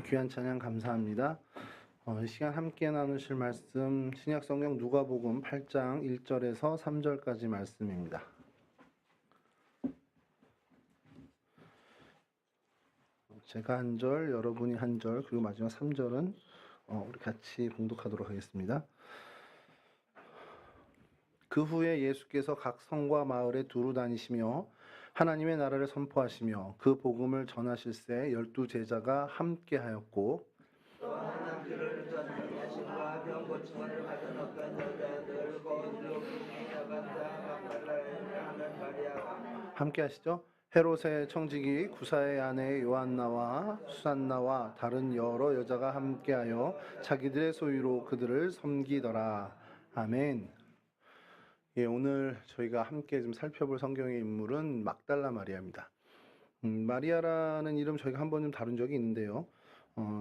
귀한 찬양 감사합니다. 이 시간 함께 나누실 말씀 신약 성경 누가복음 8장 1절에서 3절까지 말씀입니다. 제가 한 절, 여러분이 한 절, 그리고 마지막 3절은 우리 같이 봉독하도록 하겠습니다. 그 후에 예수께서 각 성과 마을에 두루 다니시며 하나님의 나라를 선포하시며 그 복음을 전하실새 12 제자가 함께하였고 또한 그를 전한 여신과 병 고침을 받은 어떤 여자들 곧 요긴에 나간다 막달라에 하는 마리아가 함께 하시죠. 헤롯의 청지기 구사의 아내 요한나와 수산나와 다른 여러 여자가 함께하여 자기들의 소유로 그들을 섬기더라. 아멘. 오늘 저희가 함께 좀 살펴볼 성경의 인물은 막달라 마리아입니다. 마리아라는 이름 저희가 한번 좀 다룬 적이 있는데요.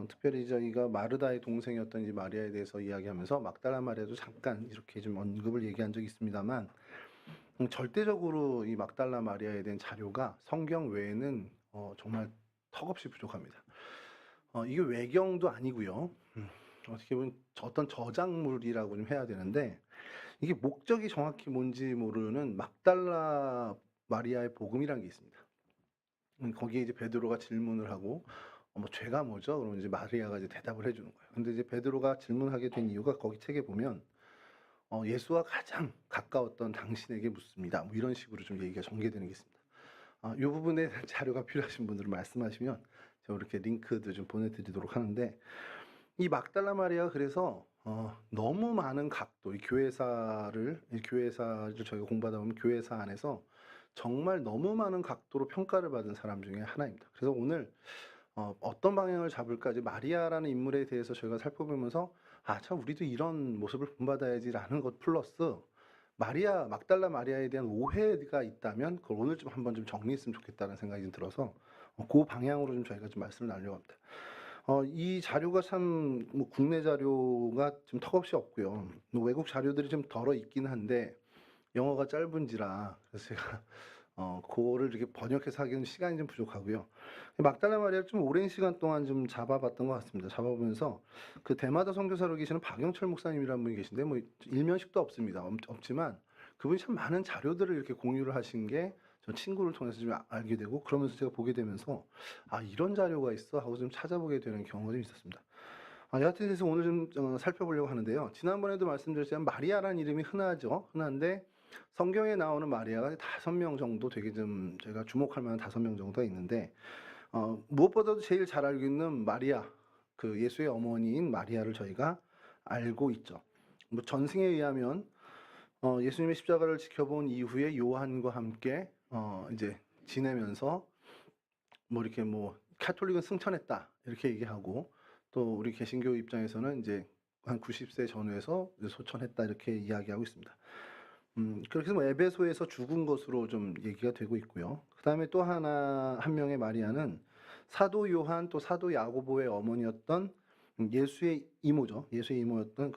특별히 저희가 마르다의 동생이었던 이 마리아에 대해서 이야기하면서 막달라 마리아도 잠깐 이렇게 좀 언급을 얘기한 적이 있습니다만 절대적으로 이 막달라 마리아에 대한 자료가 성경 외에는 정말 턱없이 부족합니다. 이게 외경도 아니고요. 어떻게 보면 어떤 저작물이라고 좀 해야 되는데 이게 목적이 정확히 뭔지 모르는 막달라 마리아의 복음이라는 게 있습니다. 거기에 이제 베드로가 질문을 하고 뭐 죄가 뭐죠? 그러면 이제 마리아가 이제 대답을 해주는 거예요. 근데 이제 베드로가 질문하게 된 이유가 거기 책에 보면 예수와 가장 가까웠던 당신에게 묻습니다. 뭐 이런 식으로 좀 얘기가 전개되는 게 있습니다. 이 부분에 자료가 필요하신 분들은 말씀하시면 제가 이렇게 링크도 좀 보내드리도록 하는데 이 막달라 마리아가 그래서 너무 많은 각도, 이 교회사를 저희가 공부하다 보면 교회사 안에서 정말 너무 많은 각도로 평가를 받은 사람 중에 하나입니다. 그래서 오늘 어떤 방향을 잡을까 이제 마리아라는 인물에 대해서 저희가 살펴보면서 참 우리도 이런 모습을 본받아야지라는 것 플러스 막달라 마리아에 대한 오해가 있다면 그걸 오늘 좀 한번 좀 정리했으면 좋겠다는 생각이 좀 들어서 그 방향으로 좀 저희가 좀 말씀을 나누려고 합니다. 이 자료가 참 뭐 국내 자료가 좀 턱없이 없고요. 뭐 외국 자료들이 좀 덜어 있긴 한데 영어가 짧은지라 그래서 제가 그거를 이렇게 번역해서 하기는 시간이 좀 부족하고요. 막달라 마리아를 좀 오랜 시간 동안 좀 잡아봤던 것 같습니다. 잡아보면서 그 대마도 선교사로 계시는 박영철 목사님이라는 분이 계신데 뭐 일면식도 없습니다. 없지만 그분이 참 많은 자료들을 이렇게 공유를 하신 게 저 친구를 통해서 좀 알게 되고 그러면서 제가 보게 되면서 이런 자료가 있어 하고 좀 찾아보게 되는 경우가 좀 있었습니다. 여하튼 그래서 오늘 좀 살펴보려고 하는데요. 지난번에도 말씀드렸지만 마리아라는 이름이 흔한데 성경에 나오는 마리아가 5명 정도 되게 좀 저희가 주목할 만한 5명 정도가 있는데 무엇보다도 제일 잘 알고 있는 마리아, 그 예수의 어머니인 마리아를 저희가 알고 있죠. 뭐 전승에 의하면 예수님의 십자가를 지켜본 이후에 요한과 함께 이제 지내면서 뭐 이렇게 뭐 카톨릭은 승천했다 이렇게 얘기하고 또 우리 개신교 입장에서는 이제 한 90세 전후에서 소천했다 이렇게 이야기하고 있습니다. 그렇게 해서 뭐 에베소에서 죽은 것으로 좀 얘기가 되고 있고요. 그 다음에 또 한 명의 마리아는 사도 요한 또 사도 야고보의 어머니였던 예수의 이모죠. 예수의 이모였던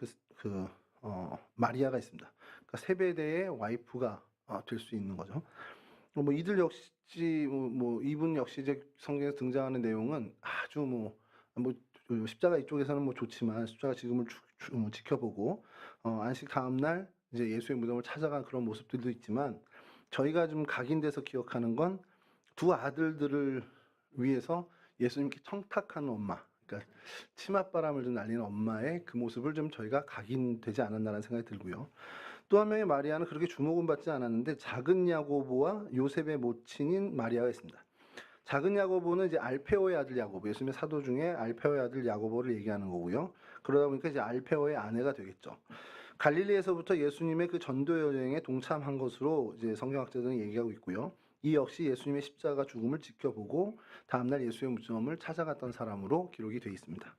마리아가 있습니다. 그러니까 세베대의 와이프가 될 수 있는 거죠. 뭐 이들 역시 이분 역시 이제 성경에서 등장하는 내용은 아주 뭐 십자가 이쪽에서는 뭐 좋지만 십자가 지금을 지켜보고 안식 다음 날 이제 예수의 무덤을 찾아간 그런 모습들도 있지만 저희가 좀 각인돼서 기억하는 건 두 아들들을 위해서 예수님께 청탁하는 엄마, 그러니까 치맛바람을 좀 날리는 엄마의 그 모습을 좀 저희가 각인되지 않았나라는 생각이 들고요. 또 한 명의 마리아는 그렇게 주목은 받지 않았는데 작은 야고보와 요셉의 모친인 마리아가 있습니다. 작은 야고보는 이제 알페오의 아들 야고보, 예수님의 사도 중에 알페오의 아들 야고보를 얘기하는 거고요. 그러다 보니까 이제 알페오의 아내가 되겠죠. 갈릴리에서부터 예수님의 그 전도 여행에 동참한 것으로 이제 성경학자들은 얘기하고 있고요. 이 역시 예수님의 십자가 죽음을 지켜보고 다음날 예수의 무덤을 찾아갔던 사람으로 기록이 되어 있습니다.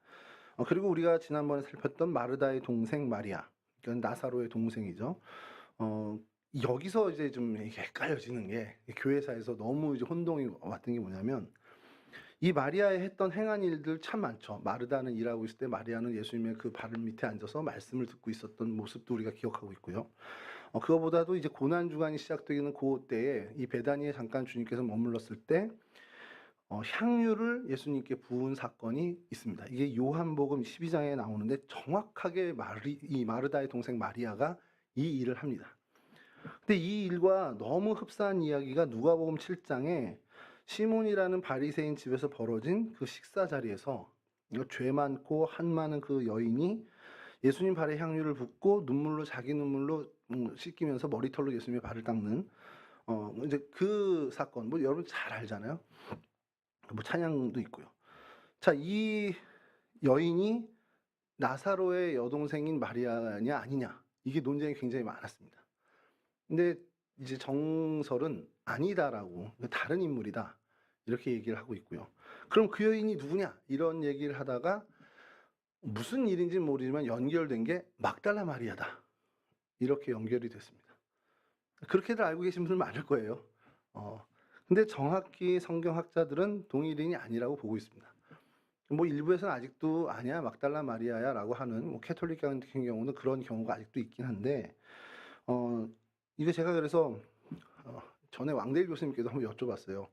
그리고 우리가 지난번에 살폈던 마르다의 동생 마리아, 그러니까 나사로의 동생이죠. 여기서 이제 좀 헷갈려지는 게 교회사에서 너무 이제 혼동이 왔던 게 뭐냐면 이 마리아의 했던 행한 일들 참 많죠. 마르다는 일하고 있을 때 마리아는 예수님의 그 발 밑에 앉아서 말씀을 듣고 있었던 모습도 우리가 기억하고 있고요. 그거보다도 이제 고난 주간이 시작되는 그 때에 이 베다니에 잠깐 주님께서 머물렀을 때 향유를 예수님께 부은 사건이 있습니다. 이게 요한복음 12장에 나오는데 정확하게 이 마르다의 동생 마리아가 이 일을 합니다. 근데 이 일과 너무 흡사한 이야기가 누가복음 7장에 시몬이라는 바리새인 집에서 벌어진 그 식사 자리에서 죄 많고 한 많은 그 여인이 예수님 발에 향유를 붓고 자기 눈물로 씻기면서 머리털로 예수님의 발을 닦는 이제 그 사건 뭐 여러분 잘 알잖아요. 뭐 찬양도 있고요. 자, 이 여인이 나사로의 여동생인 마리아냐 아니냐 이게 논쟁이 굉장히 많았습니다. 근데 이제 정설은 아니다라고 다른 인물이다 이렇게 얘기를 하고 있고요. 그럼 그 여인이 누구냐 이런 얘기를 하다가 무슨 일인지 모르지만 연결된 게 막달라 마리아다 이렇게 연결이 됐습니다. 그렇게들 알고 계신 분들 많을 거예요. 근데 정확히 성경학자들은 동일인이 아니라고 보고 있습니다. 뭐 일부에서는 아직도 아니야 막달라 마리아야라고 하는 뭐 캐톨릭 같은 경우는 그런 경우가 아직도 있긴 한데 이거 제가 그래서 전에 왕대일 교수님께도 한번 여쭤봤어요.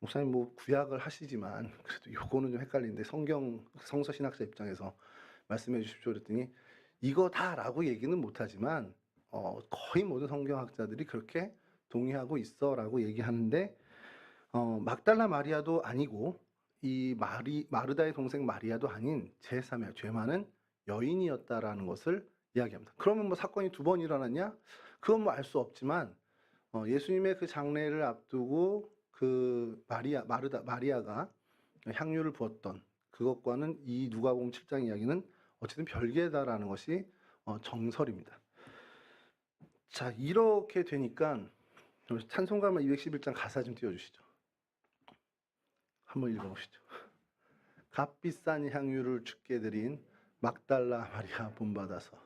목사님 뭐 구약을 하시지만 그래도 요거는 좀 헷갈리는데 성서 신학자 입장에서 말씀해 주십시오 그랬더니 이거다라고 얘기는 못하지만 거의 모든 성경학자들이 그렇게 동의하고 있어라고 얘기하는데 막달라 마리아도 아니고 이 마르다의 동생 마리아도 아닌 제3의 죄 많은 여인이었다라는 것을 이야기합니다. 그러면 뭐 사건이 두 번 일어났냐? 그건 뭐 알 수 없지만 예수님의 그 장례를 앞두고 그 마리아가 향유를 부었던 그것과는 이 누가복음 7장 이야기는 어쨌든 별개다라는 것이 정설입니다. 자, 이렇게 되니까 찬송가 211장 가사 좀 띄워주시죠. 한번 읽어보시죠. 값비싼 향유를 주께 드린 막달라 마리아 본받아서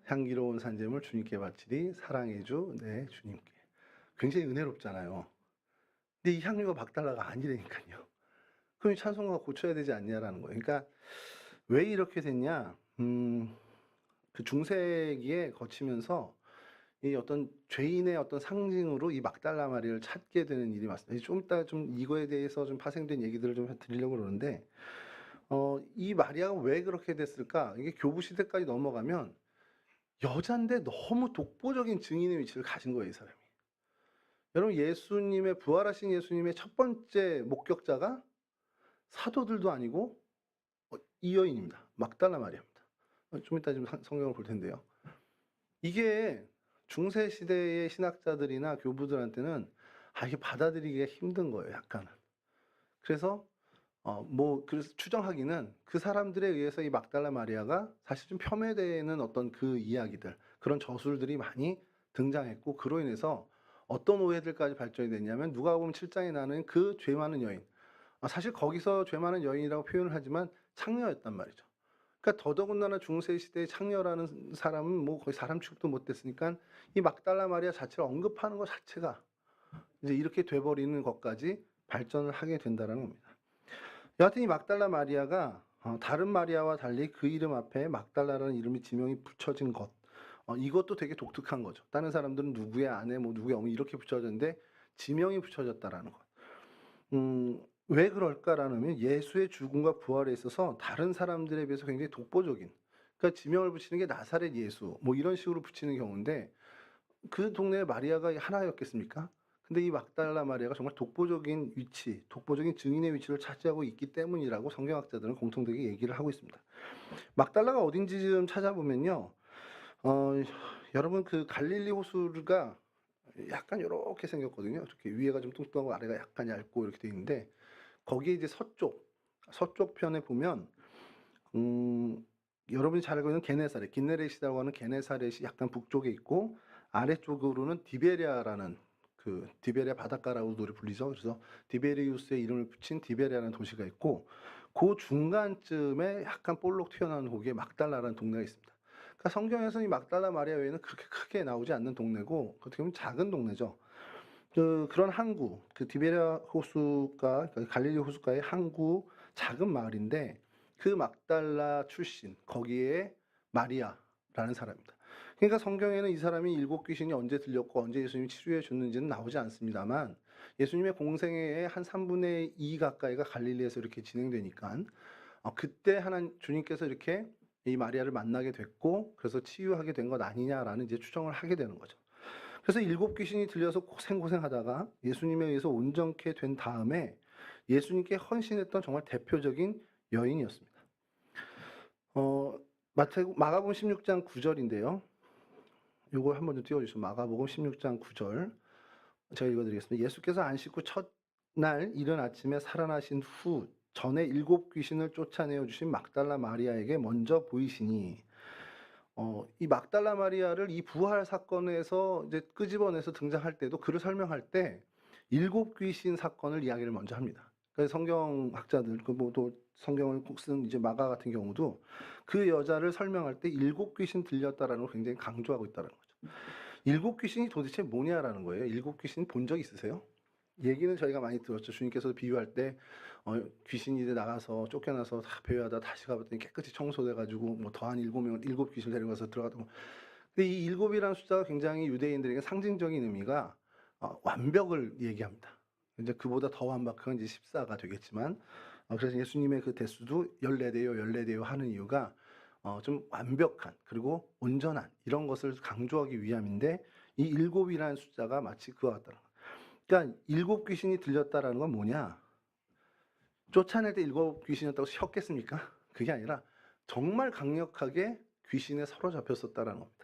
향기로운 산재물 주님께 바치리 사랑해 주 내 주님께. 굉장히 은혜롭잖아요. 근데 이 향유가 막달라가 아니라니까요. 그럼 찬송가가 고쳐야 되지 않냐라는 거예요. 그러니까 왜 이렇게 됐냐? 그 중세기에 거치면서 이 어떤 죄인의 어떤 상징으로 이 막달라 마리아를 찾게 되는 일이 많습니다. 좀 이따 좀 이거에 대해서 좀 파생된 얘기들을 좀 드리려고 그러는데, 이 마리아가 왜 그렇게 됐을까? 이게 교부 시대까지 넘어가면 여잔데 너무 독보적인 증인의 위치를 가진 거예요, 이 사람이. 여러분, 부활하신 예수님의 첫 번째 목격자가 사도들도 아니고 이 여인입니다. 막달라 마리아입니다. 좀 이따 좀 성경을 볼 텐데요. 이게 중세 시대의 신학자들이나 교부들한테는 이게 받아들이기가 힘든 거예요, 약간은. 그래서 그래서 추정하기는 그 사람들에 의해서 이 막달라 마리아가 사실 좀 폄훼되는 어떤 그 이야기들, 그런 저술들이 많이 등장했고, 그로 인해서 어떤 오해들까지 발전이 됐냐면 누가복음 7장에 나오는 그 죄 많은 여인, 사실 거기서 죄 많은 여인이라고 표현을 하지만 창녀였단 말이죠. 그러니까 더더군다나 중세 시대의 창녀라는 사람은 뭐 거의 사람 취급도 못됐으니까 이 막달라 마리아 자체를 언급하는 것 자체가 이제 이렇게 돼버리는 것까지 발전을 하게 된다는 겁니다. 여하튼 이 막달라 마리아가 다른 마리아와 달리 그 이름 앞에 막달라라는 이름이 지명이 붙여진 것, 이것도 되게 독특한 거죠. 다른 사람들은 누구의 아내, 뭐 누구의 어머니 이렇게 붙여졌는데 지명이 붙여졌다라는 것. 왜 그럴까라면 예수의 죽음과 부활에 있어서 다른 사람들에 비해서 굉장히 독보적인, 그러니까 지명을 붙이는 게 나사렛 예수 뭐 이런 식으로 붙이는 경우인데 그 동네에 마리아가 하나였겠습니까? 근데 이 막달라 마리아가 정말 독보적인 위치, 독보적인 증인의 위치를 차지하고 있기 때문이라고 성경학자들은 공통되게 얘기를 하고 있습니다. 막달라가 어딘지 좀 찾아보면요, 여러분 그 갈릴리 호수가 약간 이렇게 생겼거든요. 이렇게 위에가 좀 뚱뚱하고 아래가 약간 얇고 이렇게 돼 있는데 거기에 이제 서쪽 편에 보면 여러분이 잘 알고 있는 게네사렛, 긴네렛이라고 하는 게네사렛이 약간 북쪽에 있고 아래쪽으로는 디베리아라는 그 디베리아 바닷가라고도 우리 불리죠. 그래서 디베리우스의 이름을 붙인 디베리아라는 도시가 있고 그 중간쯤에 약간 볼록 튀어나온 거기에 막달라라는 동네가 있습니다. 그러니까 성경에서 이 막달라 마리아 외에는 그렇게 크게 나오지 않는 동네고 어떻게 보면 작은 동네죠. 그런 항구, 그 디베리아 호수가, 갈릴리 호수가의 항구 작은 마을인데 그 막달라 출신, 거기에 마리아라는 사람입니다. 그러니까 성경에는 이 사람이 7귀신이 언제 들렸고 언제 예수님이 치료해 줬는지는 나오지 않습니다만 예수님의 공생애의 한 3분의 2 가까이가 갈릴리에서 이렇게 진행되니까 그때 하나님 주님께서 이렇게 이 마리아를 만나게 됐고 그래서 치유하게 된 것 아니냐라는 이제 추정을 하게 되는 거죠. 그래서 7귀신이 들려서 고생하다가 예수님에 의해서 온전케 된 다음에 예수님께 헌신했던 정말 대표적인 여인이었습니다. 마가복음 16장 9절인데요. 요걸 한번 좀 띄워주시죠. 마가복음 16장 9절. 제가 읽어드리겠습니다. 예수께서 안식 후 첫날 이른 아침에 살아나신 후 전에 7귀신을 쫓아내어 주신 막달라 마리아에게 먼저 보이시니 이 막달라 마리아를 이 부활 사건에서 이제 끄집어내서 등장할 때도 그를 설명할 때 7귀신 사건을 이야기를 먼저 합니다. 그래서 성경학자들 또 성경을 꼭 쓴 이제 마가 같은 경우도 그 여자를 설명할 때 7귀신 들렸다라는 걸 굉장히 강조하고 있다는 거죠. 7귀신이 도대체 뭐냐라는 거예요. 7귀신 본 적 있으세요? 얘기는 저희가 많이 들었죠. 주님께서 비유할 때 귀신이 이제 나가서 쫓겨나서 다 배회하다 다시 가봤더니 깨끗이 청소돼가지고 뭐 더한 7명을 7귀신을 데려가서 들어가던 거. 근데 이 7이라는 숫자가 굉장히 유대인들에게 상징적인 의미가 완벽을 얘기합니다. 이제 그보다 더 완벽한 이제 14가 되겠지만 그래서 예수님의 그 대수도 14대요 14대요 하는 이유가 좀 완벽한 그리고 온전한 이런 것을 강조하기 위함인데 이 7이라는 숫자가 마치 그와 같다는 거예요. 그러니까 7귀신이 들렸다라는 건 뭐냐? 쫓아낼 때 7귀신이었다고 쉬었겠습니까? 그게 아니라 정말 강력하게 귀신에 사로잡혔었다라는 겁니다.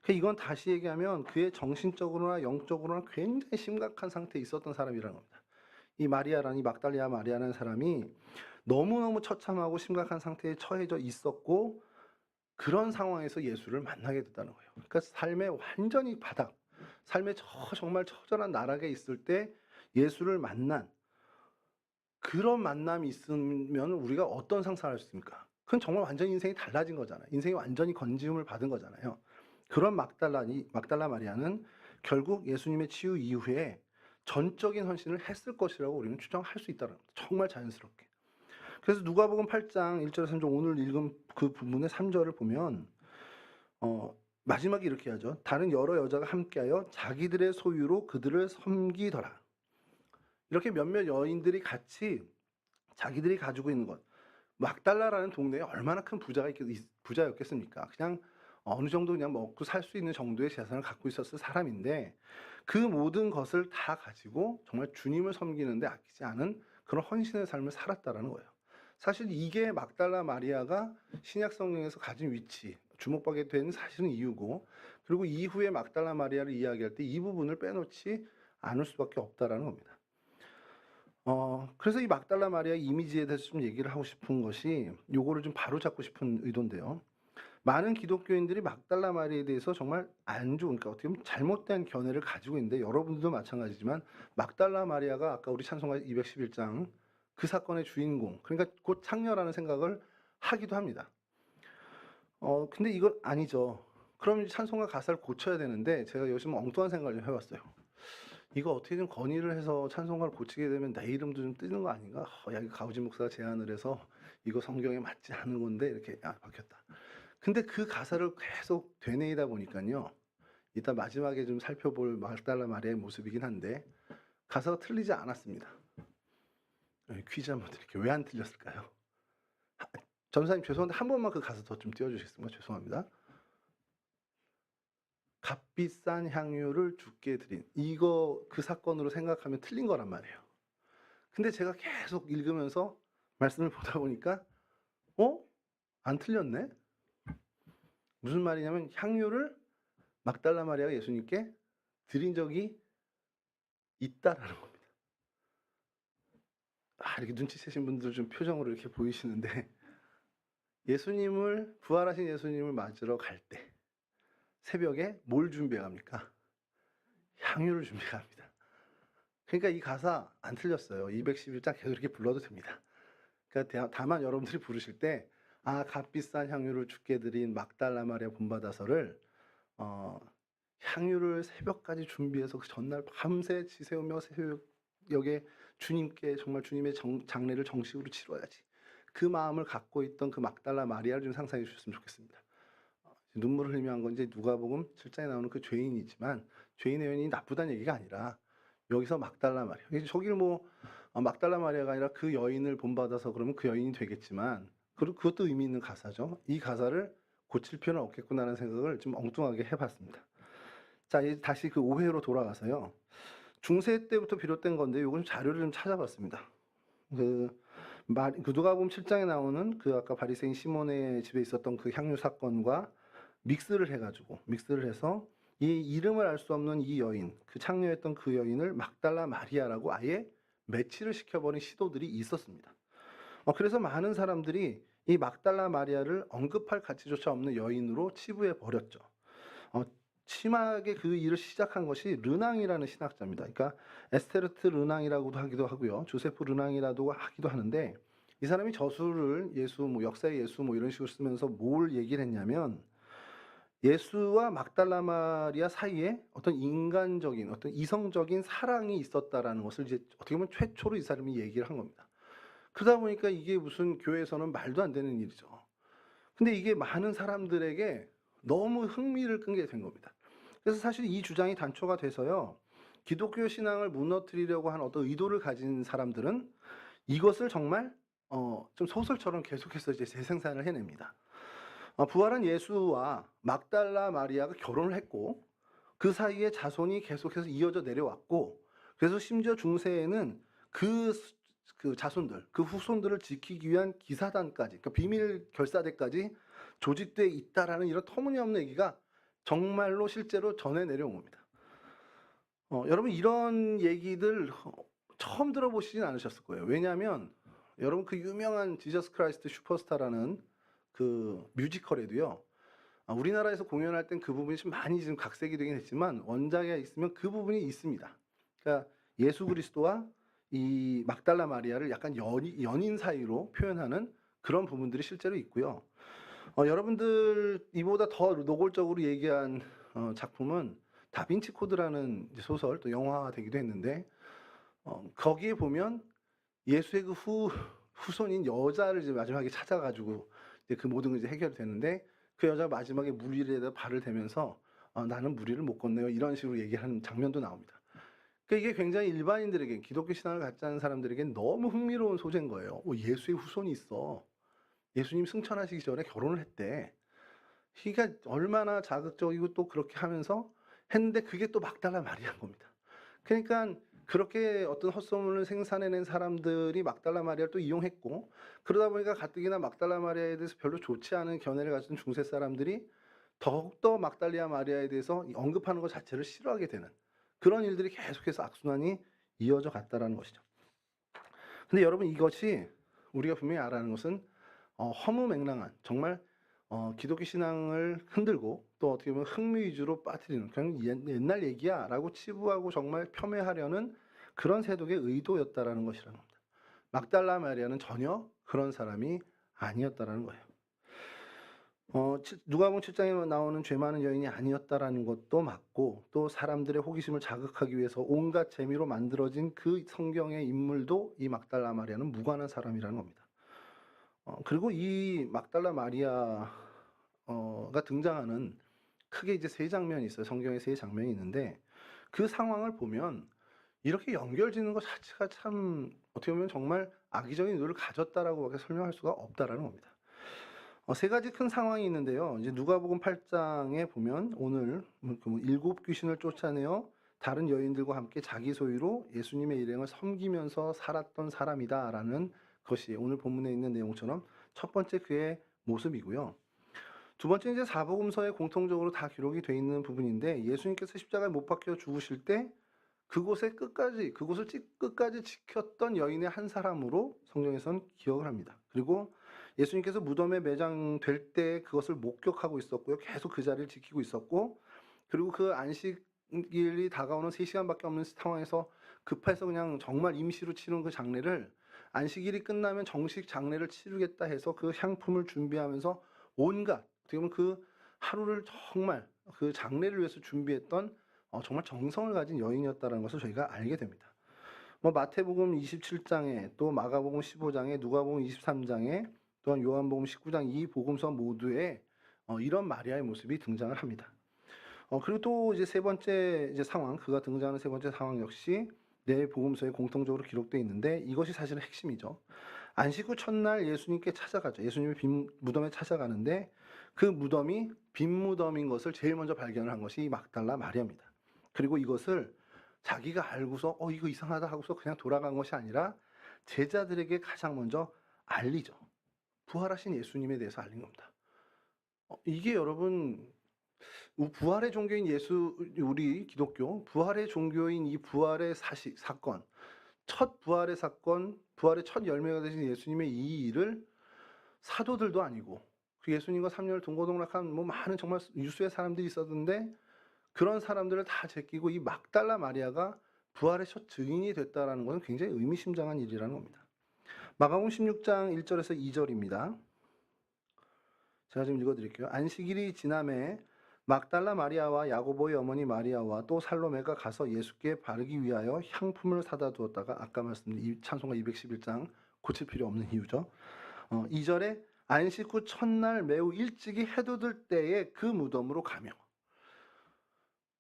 이건 다시 얘기하면 그의 정신적으로나 영적으로나 굉장히 심각한 상태에 있었던 사람이라는 겁니다. 이 마리아라는 이 막달리아 마리아라는 사람이 너무너무 처참하고 심각한 상태에 처해져 있었고 그런 상황에서 예수를 만나게 됐다는 거예요. 그러니까 삶의 완전히 바닥, 삶의 정말 처절한 나락에 있을 때 예수를 만난 그런 만남이 있으면 우리가 어떤 상상을 할 수 있습니까? 그건 정말 완전히 인생이 달라진 거잖아요. 인생이 완전히 건지움을 받은 거잖아요. 그런 막달라 마리아는 결국 예수님의 치유 이후에 전적인 헌신을 했을 것이라고 우리는 추정할 수 있다는 겁니다. 정말 자연스럽게. 그래서 누가복음 8장 1절에서 3절 오늘 읽은 그 부분의 3절을 보면 마지막에 이렇게 하죠. 다른 여러 여자가 함께하여 자기들의 소유로 그들을 섬기더라. 이렇게 몇몇 여인들이 같이 자기들이 가지고 있는 것. 막달라라는 동네에 얼마나 큰 부자였겠습니까? 그냥 어느 정도 그냥 먹고 살 수 있는 정도의 재산을 갖고 있었을 사람인데 그 모든 것을 다 가지고 정말 주님을 섬기는데 아끼지 않은 그런 헌신의 삶을 살았다라는 거예요. 사실 이게 막달라 마리아가 신약 성경에서 가진 위치, 주목받게 된 사실은 이유고 그리고 이후에 막달라 마리아를 이야기할 때 이 부분을 빼놓지 않을 수밖에 없다라는 겁니다. 그래서 이 막달라 마리아 이미지에 대해서 좀 얘기를 하고 싶은 것이 요거를 좀 바로잡고 싶은 의도인데요. 많은 기독교인들이 막달라 마리아에 대해서 정말 안 좋은, 그러니까 어떻게 보면 잘못된 견해를 가지고 있는데 여러분들도 마찬가지지만 막달라 마리아가 아까 우리 찬송가 211장 그 사건의 주인공, 그러니까 곧 창녀라는 생각을 하기도 합니다. 근데 이건 아니죠. 그럼 찬송가 가사를 고쳐야 되는데 제가 요즘 엉뚱한 생각을 좀 해봤어요. 이거 어떻게 좀 건의를 해서 찬송가를 고치게 되면 내 이름도 좀 뜨는 거 아닌가? 야, 이거 가우진 목사가 제안을 해서 이거 성경에 맞지 않은 건데 이렇게 바뀌었다. 근데 그 가사를 계속 되뇌이다 보니까요. 이따 마지막에 좀 살펴볼 막달라 마리아의 모습이긴 한데 가사가 틀리지 않았습니다. 퀴즈 한번 드릴게요. 왜 안 틀렸을까요? 전사님 죄송한데 한 번만 그 가사 더 좀 띄워주시겠습니까? 죄송합니다. 값비싼 향유를 주께 드린 이거 그 사건으로 생각하면 틀린 거란 말이에요. 근데 제가 계속 읽으면서 말씀을 보다 보니까 안 틀렸네? 무슨 말이냐면 향유를 막달라 마리아가 예수님께 드린 적이 있다라는 겁니다. 이렇게 눈치채신 분들 좀 표정으로 이렇게 보이시는데 부활하신 예수님을 맞으러 갈 때 새벽에 뭘 준비해 갑니까? 향유를 준비해 갑니다. 그러니까 이 가사 안 틀렸어요. 211장 계속 이렇게 불러도 됩니다. 그러니까 다만 여러분들이 부르실 때 값비싼 향유를 주께 드린 막달라 마리아 본받아서를 향유를 새벽까지 준비해서 그 전날 밤새 지새우며 새벽에 주님께 정말 주님의 장례를 정식으로 치러야지. 그 마음을 갖고 있던 그 막달라 마리아를 좀 상상해 주셨으면 좋겠습니다. 눈물을 흘리며 한 건 이제 누가복음 7장에 나오는 그 죄인이지만 죄인의 여인이 나쁘다는 얘기가 아니라 여기서 막달라 마리아. 저길 뭐 막달라 마리아가 아니라 그 여인을 본받아서 그러면 그 여인이 되겠지만 그리고 그것도 의미 있는 가사죠. 이 가사를 고칠 필요는 없겠구나라는 생각을 좀 엉뚱하게 해봤습니다. 자, 이제 다시 그 오해로 돌아가서요. 중세 때부터 비롯된 건데 요건 자료를 좀 찾아봤습니다. 그 누가복음 7장에 나오는 그 아까 바리새인 시몬의 집에 있었던 그 향유 사건과 믹스를 해서 이 이름을 알 수 없는 이 여인, 그 창녀였던 그 여인을 막달라 마리아라고 아예 매치를 시켜버린 시도들이 있었습니다. 그래서 많은 사람들이 이 막달라 마리아를 언급할 가치조차 없는 여인으로 치부해 버렸죠. 심하게 그 일을 시작한 것이 르낭이라는 신학자입니다. 그러니까 에스테르트 르낭이라고도 하기도 하고요. 조세프 르낭이라고 하기도 하는데 이 사람이 저술을 예수, 뭐 역사의 예수 뭐 이런 식으로 쓰면서 뭘 얘기를 했냐면 예수와 막달라 마리아 사이에 어떤 인간적인, 어떤 이성적인 사랑이 있었다라는 것을 이제 어떻게 보면 최초로 이 사람이 얘기를 한 겁니다. 그러다 보니까 이게 무슨 교회에서는 말도 안 되는 일이죠. 근데 이게 많은 사람들에게 너무 흥미를 끈게 된 겁니다. 그래서 사실 이 주장이 단초가 돼서요. 기독교 신앙을 무너뜨리려고 한 어떤 의도를 가진 사람들은 이것을 정말 좀 소설처럼 계속해서 이제 재생산을 해냅니다. 부활한 예수와 막달라 마리아가 결혼을 했고 그 사이에 자손이 계속해서 이어져 내려왔고 그래서 심지어 중세에는 그 자손들, 그 후손들을 지키기 위한 기사단까지, 그러니까 비밀 결사대까지 조직돼 있다라는 이런 터무니없는 얘기가 정말로 실제로 전해 내려온 겁니다. 여러분 이런 얘기들 처음 들어보시진 않으셨을 거예요. 왜냐하면 여러분 그 유명한 지저스 크라이스트 슈퍼스타라는 그 뮤지컬에도요. 우리나라에서 공연할 땐 그 부분이 좀 많이 지금 각색이 되긴 했지만 원작에 있으면 그 부분이 있습니다. 그러니까 예수 그리스도와 이 막달라 마리아를 약간 연인 사이로 표현하는 그런 부분들이 실제로 있고요. 여러분들 이보다 더 노골적으로 얘기한 작품은 다빈치 코드라는 소설 또 영화되기도 했는데 거기에 보면 예수의 그 후손인 여자를 이제 마지막에 찾아가지고 이제 그 모든 게 이제 해결되는데 그 여자가 마지막에 물 위에다 발을 대면서 나는 무리를 못 건너요 이런 식으로 얘기하는 장면도 나옵니다. 그러니까 이게 굉장히 일반인들에게 기독교 신앙을 갖지 않은 사람들에게 너무 흥미로운 소재인 거예요. 예수의 후손이 있어. 예수님 승천하시기 전에 결혼을 했대. 그러니까 얼마나 자극적이고 또 그렇게 하면서 했는데 그게 또 막달라 마리아인 겁니다. 그러니까 그렇게 어떤 헛소문을 생산해낸 사람들이 막달라 마리아를 또 이용했고 그러다 보니까 가뜩이나 막달라 마리아에 대해서 별로 좋지 않은 견해를 가진 중세 사람들이 더욱더 막달라 마리아에 대해서 언급하는 것 자체를 싫어하게 되는 그런 일들이 계속해서 악순환이 이어져 갔다라는 것이죠. 근데 여러분 이것이 우리가 분명히 알아야 하는 것은 허무맹랑한 정말 기독교 신앙을 흔들고 또 어떻게 보면 흥미 위주로 빠뜨리는 그냥 옛날 얘기야 라고 치부하고 정말 폄훼하려는 그런 세독의 의도였다라는 것이라는 겁니다. 막달라 마리아는 전혀 그런 사람이 아니었다라는 거예요. 누가복음 7장에 나오는 죄 많은 여인이 아니었다라는 것도 맞고 또 사람들의 호기심을 자극하기 위해서 온갖 재미로 만들어진 그 성경의 인물도 이 막달라 마리아는 무관한 사람이라는 겁니다. 그리고 이 막달라 마리아가 등장하는 크게 이제 세 장면이 있어요. 성경에 세 장면이 있는데 그 상황을 보면 이렇게 연결짓는 것 자체가 참 어떻게 보면 정말 악의적인 의도를 가졌다라고밖에 설명할 수가 없다라는 겁니다. 세 가지 큰 상황이 있는데요. 이제 누가복음 8장에 보면 오늘 일곱 귀신을 쫓아내어 다른 여인들과 함께 자기 소유로 예수님의 일행을 섬기면서 살았던 사람이다라는 것이 오늘 본문에 있는 내용처럼 첫 번째 그의 모습이고요. 두 번째 이제 사복음서에 공통적으로 다 기록이 돼 있는 부분인데 예수님께서 십자가에 못 박혀 죽으실 때 그곳을 끝까지 지켰던 여인의 한 사람으로 성경에서는 기억을 합니다. 그리고 예수님께서 무덤에 매장될 때 그것을 목격하고 있었고요. 계속 그 자리를 지키고 있었고 그리고 그 안식일이 다가오는 3시간밖에 없는 상황에서 급해서 그냥 정말 임시로 치른 그 장례를 안식일이 끝나면 정식 장례를 치르겠다 해서 그 향품을 준비하면서 온갖 어떻게 보면 그 하루를 정말 그 장례를 위해서 준비했던 정말 정성을 가진 여인이었다는 것을 저희가 알게 됩니다. 마태복음 27장에 또 마가복음 15장에 누가복음 23장에 또한 요한복음 19장 이 복음서 모두에 이런 마리아의 모습이 등장을 합니다. 그리고 또 이제 세 번째 이제 상황, 그가 등장하는 세 번째 상황 역시 네 복음서에 공통적으로 기록되어 있는데 이것이 사실은 핵심이죠. 안식 후 첫날 예수님께 찾아가죠. 예수님이 빈 무덤에 찾아가는데 그 무덤이 빈 무덤인 것을 제일 먼저 발견을 한 것이 이 막달라 마리아입니다. 그리고 이것을 자기가 알고서 이거 이상하다 하고서 그냥 돌아간 것이 아니라 제자들에게 가장 먼저 알리죠. 부활하신 예수님에 대해서 알린 겁니다. 이게 여러분 부활의 종교인 우리 기독교 부활의 종교인 이 부활의 사건, 첫 부활의 사건, 부활의 첫 열매가 되신 예수님의 이 일을 사도들도 아니고 그 예수님과 3년을 동고동락한 많은 정말 유수의 사람들이 있었는데 그런 사람들을 다 제끼고 이 막달라 마리아가 부활의 첫 증인이 됐다라는 것은 굉장히 의미심장한 일이라는 겁니다. 마가복음 16장 1절에서 2절입니다. 제가 좀 읽어드릴게요. 안식일이 지남에 막달라 마리아와 야고보의 어머니 마리아와 또 살로메가 가서 예수께 바르기 위하여 향품을 사다 두었다가 아까 말씀드린 찬송가 211장 고칠 필요 없는 이유죠. 2절에 안식 후 첫날 매우 일찍이 해돋을 때에 그 무덤으로 가며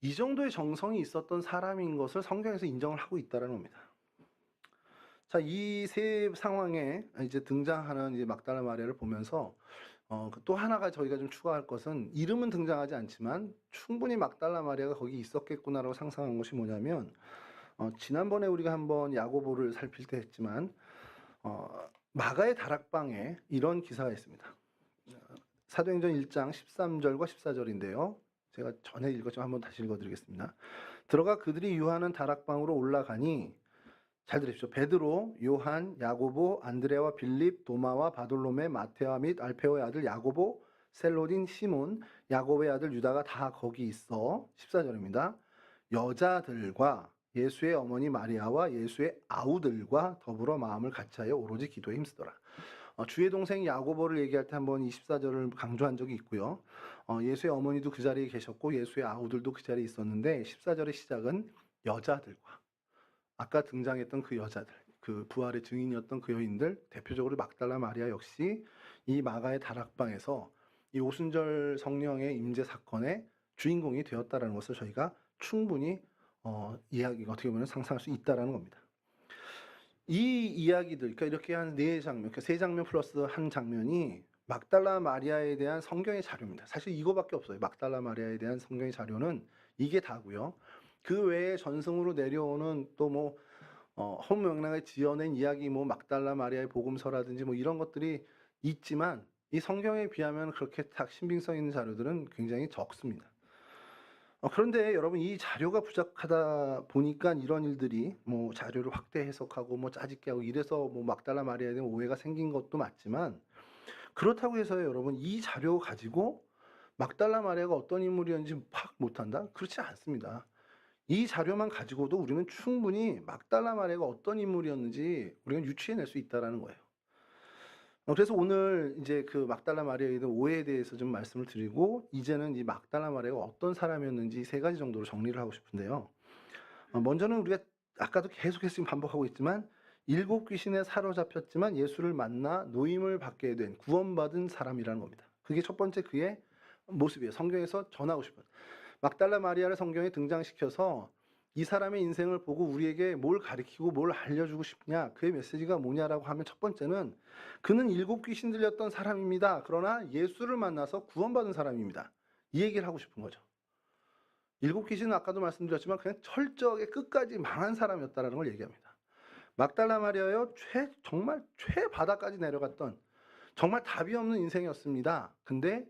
이 정도의 정성이 있었던 사람인 것을 성경에서 인정을 하고 있다는 겁니다. 자, 이 세 상황에 이제 등장하는 이제 막달라 마리아를 보면서 또 하나가 저희가 좀 추가할 것은 이름은 등장하지 않지만 충분히 막달라 마리아가 거기 있었겠구나라고 상상한 것이 뭐냐면 지난번에 우리가 한번 야고보를 살필 때 했지만 마가의 다락방에 이런 기사가 있습니다. 사도행전 1장 13절과 14절인데요. 제가 전에 읽었지만 한번 다시 읽어드리겠습니다. 들어가 그들이 유하는 다락방으로 올라가니 잘 들으십시오. 베드로, 요한, 야고보, 안드레와 빌립, 도마와 바돌로메, 마테와 및 알페오의 아들 야고보, 셀로딘, 시몬, 야고보의 아들 유다가 다 거기 있어. 14절입니다. 여자들과 예수의 어머니 마리아와 예수의 아우들과 더불어 마음을 같이하여 오로지 기도에 힘쓰더라. 주의 동생 야고보를 얘기할 때 한번 24절을 강조한 적이 있고요. 예수의 어머니도 그 자리에 계셨고 예수의 아우들도 그 자리에 있었는데 14절의 시작은 여자들과 아까 등장했던 그 여자들, 그 부활의 증인이었던 그 여인들, 대표적으로 막달라 마리아 역시 이 마가의 다락방에서 이 오순절 성령의 임재 사건의 주인공이 되었다는 것을 저희가 충분히 이야기가 어떻게 보면 상상할 수 있다는 겁니다. 이 이야기들, 그러니까 이렇게 한 네 장면, 그러니까 세 장면 플러스 한 장면이 막달라 마리아에 대한 성경의 자료입니다. 사실 이거밖에 없어요. 막달라 마리아에 대한 성경의 자료는 이게 다고요. 그 외에 전승으로 내려오는 또 헌명랑에 지어낸 이야기, 막달라 마리아의 복음서라든지 이런 것들이 있지만 이 성경에 비하면 그렇게 딱 신빙성 있는 자료들은 굉장히 적습니다. 그런데 여러분 이 자료가 부족하다 보니까 이런 일들이 자료를 확대 해석하고 짜집게 하고 이래서 막달라 마리아에 대한 오해가 생긴 것도 맞지만 그렇다고 해서 여러분 이 자료 가지고 막달라 마리아가 어떤 인물이었는지 파악 못한다? 그렇지 않습니다. 이 자료만 가지고도 우리는 충분히 막달라 마리아가 어떤 인물이었는지 우리가 유추해낼 수 있다는 거예요. 그래서 오늘 이제 그 막달라 마리아에 대한 오해에 대해서 좀 말씀을 드리고 이제는 이 막달라 마리아가 어떤 사람이었는지 세 가지 정도로 정리를 하고 싶은데요. 먼저는 우리가 아까도 계속해서 지금 반복하고 있지만 7 귀신에 사로잡혔지만 예수를 만나 노임을 받게 된 구원받은 사람이라는 겁니다. 그게 첫 번째 그의 모습이에요. 성경에서 전하고 싶은. 막달라 마리아를 성경에 등장시켜서 이 사람의 인생을 보고 우리에게 뭘 가르치고 뭘 알려주고 싶냐, 그의 메시지가 뭐냐라고 하면 첫 번째는 그는 7 귀신 들렸던 사람입니다. 그러나 예수를 만나서 구원받은 사람입니다. 이 얘기를 하고 싶은 거죠. 7 귀신은 아까도 말씀드렸지만 그냥 철저하게 끝까지 망한 사람이었다는 걸 얘기합니다. 막달라 마리아요, 정말 최바닥까지 내려갔던 정말 답이 없는 인생이었습니다. 근데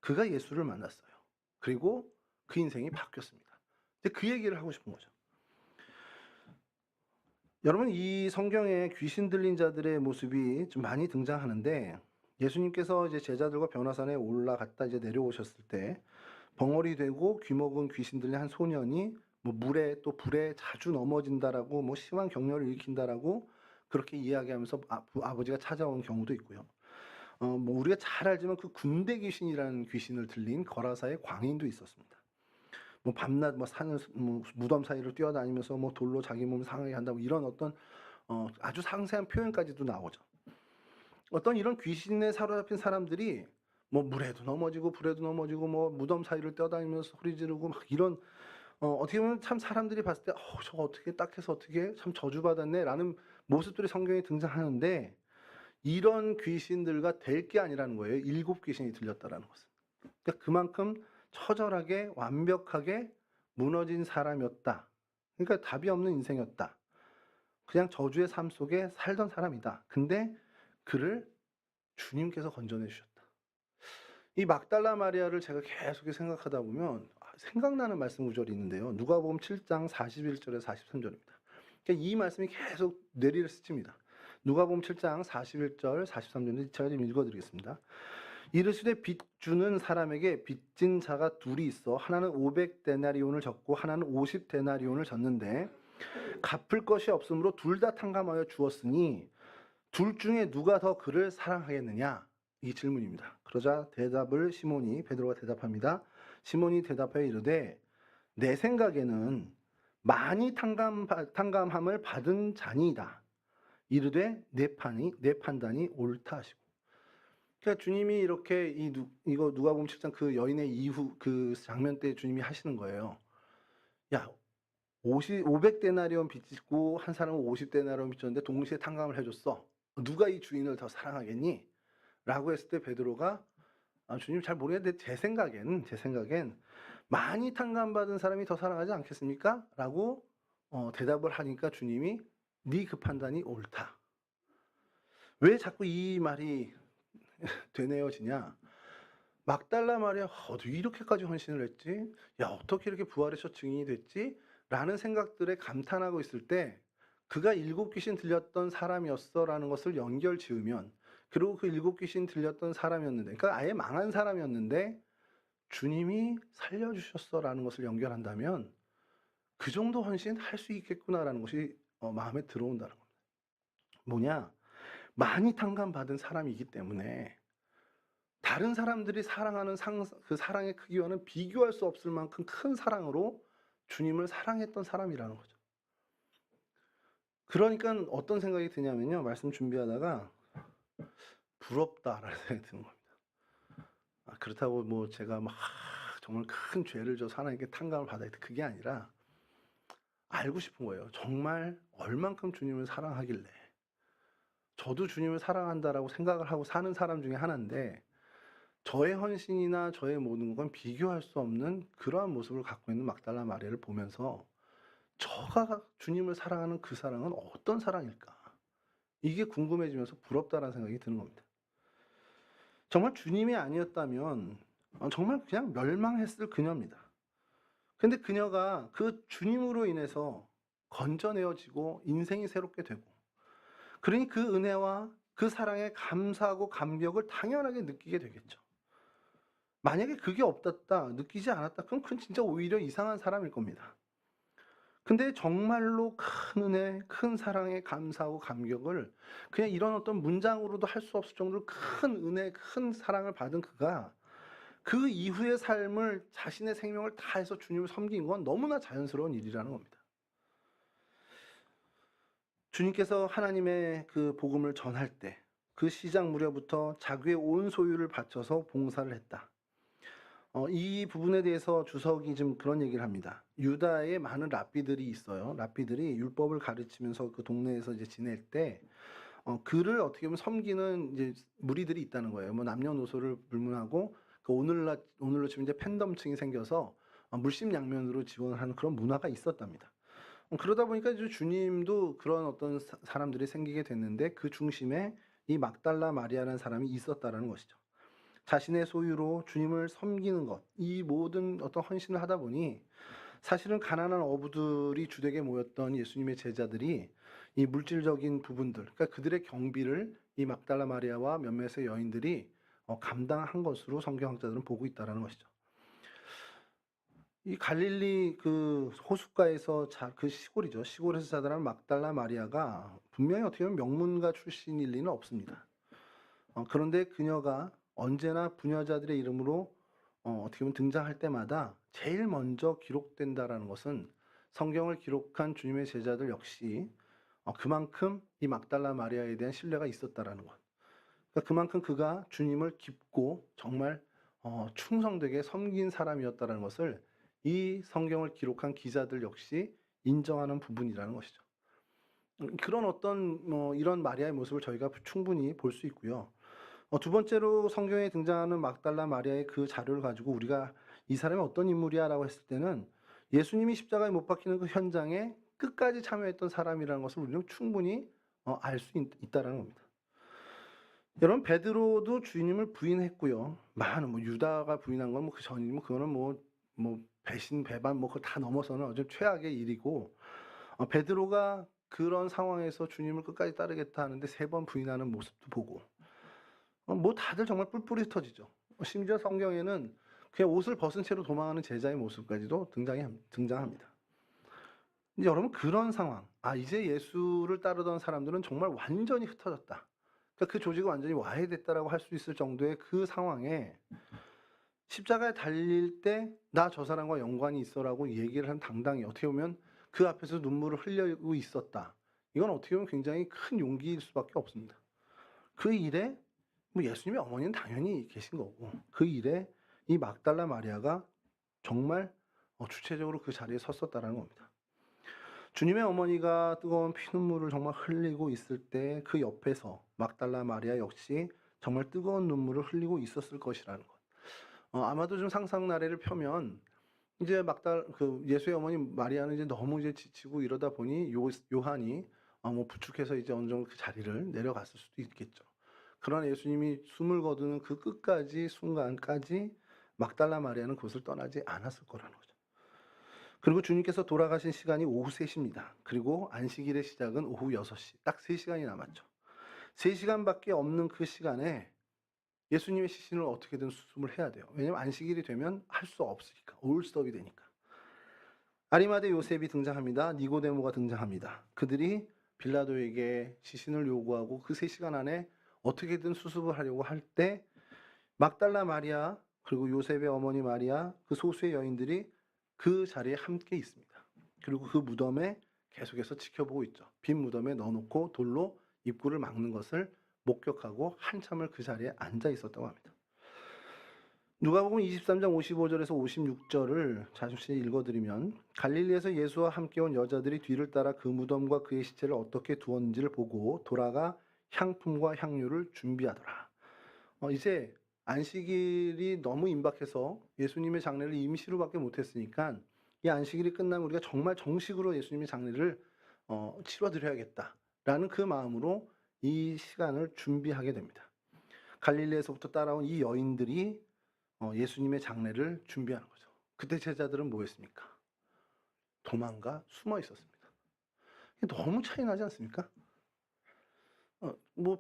그가 예수를 만났어요. 그리고 그 인생이 바뀌었습니다. 그 얘기를 하고 싶은 거죠. 여러분 이 성경에 귀신 들린 자들의 모습이 좀 많이 등장하는데 예수님께서 이제 제자들과 변화산에 올라갔다 이제 내려오셨을 때 벙어리 되고 귀먹은 귀신 들린 한 소년이 물에 또 불에 자주 넘어진다라고 심한 격려를 일으킨다라고 그렇게 이야기하면서 아버지가 찾아온 경우도 있고요. 우리가 잘 알지만 그 군대 귀신이라는 귀신을 들린 거라사의 광인도 있었습니다. 밤낮 산을 무덤 사이를 뛰어다니면서 돌로 자기 몸을 상하게 한다 이런 어떤 아주 상세한 표현까지도 나오죠. 어떤 이런 귀신에 사로잡힌 사람들이 뭐 물에도 넘어지고 불에도 넘어지고 뭐 무덤 사이를 뛰어다니면서 소리 지르고 막 이런 어떻게 보면 참 사람들이 봤을 때 저거 어떻게 딱 해서 어떻게 참 저주받았네라는 모습들이 성경에 등장하는데 이런 귀신들과 될 게 아니라는 거예요. 7 귀신이 들렸다라는 것은. 그러니까 그만큼 처절하게 완벽하게 무너진 사람이었다. 그러니까 답이 없는 인생이었다. 그냥 저주의 삶 속에 살던 사람이다. 근데 그를 주님께서 건져내 주셨다. 이 막달라 마리아를 제가 계속 생각하다 보면 생각나는 말씀 구절이 있는데요. 누가복음 7장 41절에서 43절입니다. 그러니까 이 말씀이 계속 뇌리를 스칩니다. 누가복음 7장 41절 43절인데 제가 좀 읽어드리겠습니다. 이르시되 빚 주는 사람에게 빚진 자가 둘이 있어 하나는 500데나리온을 졌고 하나는 50데나리온을 졌는데 갚을 것이 없으므로 둘 다 탕감하여 주었으니 둘 중에 누가 더 그를 사랑하겠느냐? 이 질문입니다. 그러자 대답을 베드로가 대답합니다. 시몬이 대답하여 이르되 내 생각에는 많이 탕감함을 받은 자니이다. 이르되 내 판단이 옳다 하시고. 그러니까 주님이 이렇게 이거 누가복음 7장 그 여인의 이후 그 장면 때 주님이 하시는 거예요. 야, 500데나리온 빚지고 한 사람은 50데나리온 빚졌는데 동시에 탕감을 해줬어. 누가 이 주인을 더 사랑하겠니? 라고 했을 때 베드로가 주님 잘 모르겠는데 제 생각엔 많이 탕감받은 사람이 더 사랑하지 않겠습니까? 라고 대답을 하니까 주님이 네 그 판단이 옳다. 왜 자꾸 이 말이 되뇌어지냐? 막달라 마리아 어떻게 이렇게까지 헌신을 했지? 야 어떻게 이렇게 부활해서 증인이 됐지? 라는 생각들에 감탄하고 있을 때 그가 7 귀신 들렸던 사람이었어라는 것을 연결 지으면 그리고 그 7 귀신 들렸던 사람이었는데 그러니까 아예 망한 사람이었는데 주님이 살려주셨어라는 것을 연결한다면 그 정도 헌신 할 수 있겠구나라는 것이 마음에 들어온다는 겁니다. 뭐냐? 많이 탕감받은 사람이기 때문에 다른 사람들이 사랑하는 그 사랑의 크기와는 비교할 수 없을 만큼 큰 사랑으로 주님을 사랑했던 사람이라는 거죠. 그러니까 어떤 생각이 드냐면요. 말씀 준비하다가 부럽다라는 생각이 드는 겁니다. 그렇다고 뭐 제가 막 정말 큰 죄를 져서 하나님께 탕감을 받아야 돼. 그게 아니라 알고 싶은 거예요. 정말 얼만큼 주님을 사랑하길래 저도 주님을 사랑한다라고 생각을 하고 사는 사람 중에 하나인데 저의 헌신이나 저의 모든 건 비교할 수 없는 그러한 모습을 갖고 있는 막달라 마리아를 보면서 저가 주님을 사랑하는 그 사랑은 어떤 사랑일까? 이게 궁금해지면서 부럽다라는 생각이 드는 겁니다. 정말 주님이 아니었다면 정말 그냥 멸망했을 그녀입니다. 근데 그녀가 그 주님으로 인해서 건져내어지고 인생이 새롭게 되고 그러니 그 은혜와 그 사랑에 감사하고 감격을 당연하게 느끼게 되겠죠. 만약에 그게 없었다, 느끼지 않았다, 그럼 그건 진짜 오히려 이상한 사람일 겁니다. 근데 정말로 큰 은혜, 큰 사랑에 감사하고 감격을 그냥 이런 어떤 문장으로도 할 수 없을 정도로 큰 은혜, 큰 사랑을 받은 그가 그 이후의 삶을 자신의 생명을 다해서 주님을 섬긴 건 너무나 자연스러운 일이라는 겁니다. 주님께서 하나님의 그 복음을 전할 때 그 시작 무렵부터 자기의 온 소유를 바쳐서 봉사를 했다. 이 부분에 대해서 주석이 좀 그런 얘기를 합니다. 유다에 많은 랍비들이 있어요. 랍비들이 율법을 가르치면서 그 동네에서 이제 지낼 때 그를 어떻게 보면 섬기는 이제 무리들이 있다는 거예요. 뭐 남녀노소를 불문하고 그 오늘로 치면 이제 팬덤층이 생겨서 물심양면으로 지원을 하는 그런 문화가 있었답니다. 그러다 보니까 이제 주님도 그런 어떤 사람들이 생기게 됐는데 그 중심에 이 막달라 마리아라는 사람이 있었다라는 것이죠. 자신의 소유로 주님을 섬기는 것, 이 모든 어떤 헌신을 하다 보니 사실은 가난한 어부들이 주되게 모였던 예수님의 제자들이 이 물질적인 부분들, 그러니까 그들의 경비를 이 막달라 마리아와 몇몇의 여인들이 감당한 것으로 성경학자들은 보고 있다라는 것이죠. 이 갈릴리 그 호숫가에서 그 시골이죠. 시골에서 자라난 막달라 마리아가 분명히 어떻게 보면 명문가 출신일 리는 없습니다. 그런데 그녀가 언제나 부녀자들의 이름으로 어떻게 보면 등장할 때마다 제일 먼저 기록된다라는 것은 성경을 기록한 주님의 제자들 역시 그만큼 이 막달라 마리아에 대한 신뢰가 있었다라는 것. 그러니까 그만큼 그가 주님을 깊고 정말 충성되게 섬긴 사람이었다는 것을 이 성경을 기록한 기자들 역시 인정하는 부분이라는 것이죠. 그런 어떤 이런 마리아의 모습을 저희가 충분히 볼 수 있고요. 두 번째로 성경에 등장하는 막달라 마리아의 그 자료를 가지고 우리가 이 사람이 어떤 인물이야라고 했을 때는 예수님이 십자가에 못 박히는 그 현장에 끝까지 참여했던 사람이라는 것을 우리는 충분히 알 수 있다라는 겁니다. 여러분 베드로도 주님을 부인했고요. 많은 유다가 부인한 건 그 전이면 그거는 배신 배반 그걸 다 넘어서는 아주 최악의 일이고 베드로가 그런 상황에서 주님을 끝까지 따르겠다 하는데 3번 부인하는 모습도 보고 다들 정말 뿔뿔이 터지죠. 심지어 성경에는 그냥 옷을 벗은 채로 도망하는 제자의 모습까지도 등장합니다. 이제 여러분 그런 상황, 이제 예수를 따르던 사람들은 정말 완전히 흩어졌다. 그러니까 그 조직이 완전히 와해됐다라고 할 수 있을 정도의 그 상황에 십자가에 달릴 때 나 저 사람과 연관이 있어라고 얘기를 한 당당히 어떻게 보면 그 앞에서 눈물을 흘리고 있었다. 이건 어떻게 보면 굉장히 큰 용기일 수밖에 없습니다. 그 일에 예수님의 어머니는 당연히 계신 거고 그 일에 이 막달라 마리아가 정말 주체적으로 그 자리에 섰었다라는 겁니다. 주님의 어머니가 뜨거운 피눈물을 정말 흘리고 있을 때 그 옆에서 막달라 마리아 역시 정말 뜨거운 눈물을 흘리고 있었을 것이라는 것. 아마도 좀 상상 나래를 펴면 이제 예수의 어머니 마리아는 이제 너무 이제 지치고 이러다 보니 요한이 부축해서 이제 어느 정도 그 자리를 내려갔을 수도 있겠죠. 그러나 예수님이 숨을 거두는 그 끝까지 순간까지 막달라 마리아는 그곳을 떠나지 않았을 거라는 거죠. 그리고 주님께서 돌아가신 시간이 오후 3시입니다. 그리고 안식일의 시작은 오후 6시. 딱 3시간이 남았죠. 3시간밖에 없는 그 시간에 예수님의 시신을 어떻게든 수습을 해야 돼요. 왜냐하면 안식일이 되면 할 수 없으니까. 올스톱이 되니까. 아리마대 요셉이 등장합니다. 니고데모가 등장합니다. 그들이 빌라도에게 시신을 요구하고 그 3시간 안에 어떻게든 수습을 하려고 할 때 막달라 마리아 그리고 요셉의 어머니 마리아 그 소수의 여인들이 그 자리에 함께 있습니다. 그리고 그 무덤에 계속해서 지켜보고 있죠. 빈 무덤에 넣어놓고 돌로 입구를 막는 것을 목격하고 한참을 그 자리에 앉아 있었다고 합니다. 누가복음 23장 55절에서 56절을 잠시 읽어드리면 갈릴리에서 예수와 함께 온 여자들이 뒤를 따라 그 무덤과 그의 시체를 어떻게 두었는지를 보고 돌아가 향품과 향료를 준비하더라. 이제 안식일이 너무 임박해서 예수님의 장례를 임시로밖에 못했으니까 이 안식일이 끝나면 우리가 정말 정식으로 예수님의 장례를 치러드려야겠다라는 그 마음으로 이 시간을 준비하게 됩니다. 갈릴리에서부터 따라온 이 여인들이 예수님의 장례를 준비하는 거죠. 그때 제자들은 뭐했습니까? 도망가 숨어 있었습니다. 너무 차이 나지 않습니까?